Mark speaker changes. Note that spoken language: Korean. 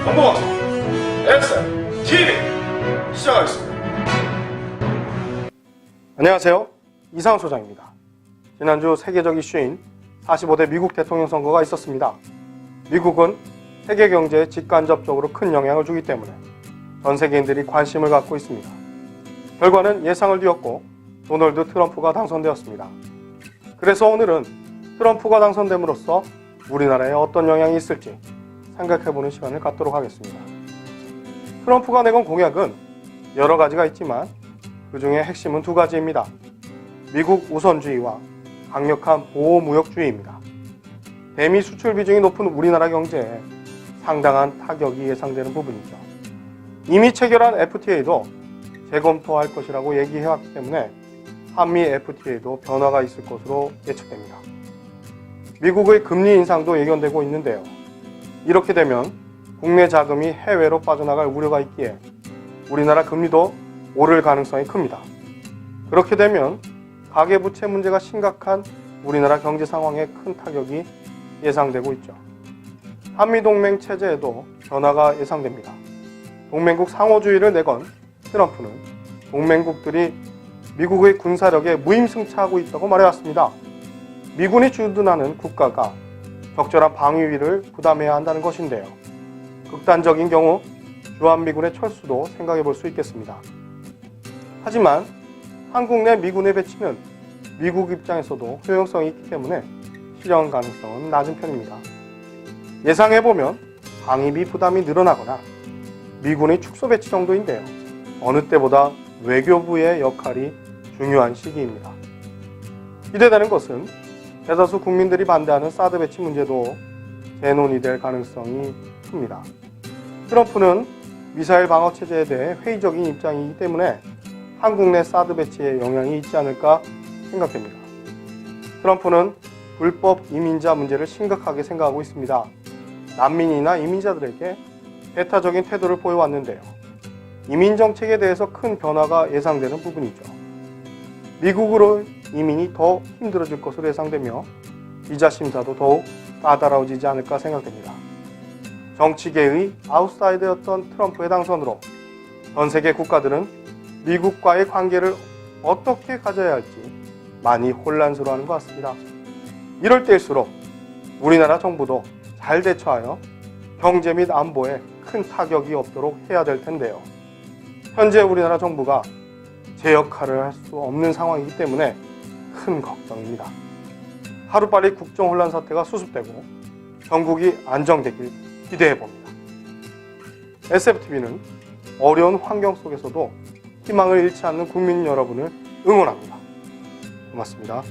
Speaker 1: 정보방송 STV 시작하겠습니다. 안녕하세요. 이상훈 소장입니다. 지난주 세계적 이슈인 45대 미국 대통령 선거가 있었습니다. 미국은 세계 경제에 직간접적으로 큰 영향을 주기 때문에 전 세계인들이 관심을 갖고 있습니다. 결과는 예상을 뒤엎고 도널드 트럼프가 당선되었습니다. 그래서 오늘은 트럼프가 당선됨으로써 우리나라에 어떤 영향이 있을지 생각해보는 시간을 갖도록 하겠습니다. 트럼프가 내건 공약은 여러 가지가 있지만 그 중에 핵심은 두 가지입니다. 미국 우선주의와 강력한 보호무역주의입니다. 대미 수출 비중이 높은 우리나라 경제에 상당한 타격이 예상되는 부분이죠. 이미 체결한 FTA도 재검토할 것이라고 얘기해왔기 때문에 한미 FTA도 변화가 있을 것으로 예측됩니다. 미국의 금리 인상도 예견되고 있는데요. 이렇게 되면 국내 자금이 해외로 빠져나갈 우려가 있기에 우리나라 금리도 오를 가능성이 큽니다. 그렇게 되면 가계부채 문제가 심각한 우리나라 경제 상황에 큰 타격이 예상되고 있죠. 한미동맹 체제에도 변화가 예상됩니다. 동맹국 상호주의를 내건 트럼프는 동맹국들이 미국의 군사력에 무임승차하고 있다고 말해왔습니다. 미군이 주둔하는 국가가 적절한 방위비를 부담해야 한다는 것인데요. 극단적인 경우 주한미군의 철수도 생각해 볼 수 있겠습니다. 하지만 한국 내 미군의 배치는 미국 입장에서도 효용성이 있기 때문에 실현 가능성은 낮은 편입니다. 예상해보면 방위비 부담이 늘어나거나 미군의 축소 배치 정도인데요. 어느 때보다 외교부의 역할이 중요한 시기입니다. 기대되는 것은 대다수 국민들이 반대하는 사드 배치 문제도 재논의 될 가능성이 큽니다. 트럼프는 미사일 방어 체제에 대해 회의적인 입장이기 때문에 한국 내 사드 배치에 영향이 있지 않을까 생각됩니다. 트럼프는 불법 이민자 문제를 심각하게 생각하고 있습니다. 난민이나 이민자들에게 배타적인 태도를 보여왔는데요. 이민 정책에 대해서 큰 변화가 예상되는 부분이죠. 미국으로 이민이 더 힘들어질 것으로 예상되며 비자 심사도 더욱 까다로워지지 않을까 생각됩니다. 정치계의 아웃사이더였던 트럼프의 당선으로 전 세계 국가들은 미국과의 관계를 어떻게 가져야 할지 많이 혼란스러워하는 것 같습니다. 이럴 때일수록 우리나라 정부도 잘 대처하여 경제 및 안보에 큰 타격이 없도록 해야 될 텐데요. 현재 우리나라 정부가 제 역할을 할 수 없는 상황이기 때문에 큰 걱정입니다. 하루빨리 국정혼란 사태가 수습되고 전국이 안정되길 기대해봅니다. SFTV는 어려운 환경 속에서도 희망을 잃지 않는 국민 여러분을 응원합니다. 고맙습니다.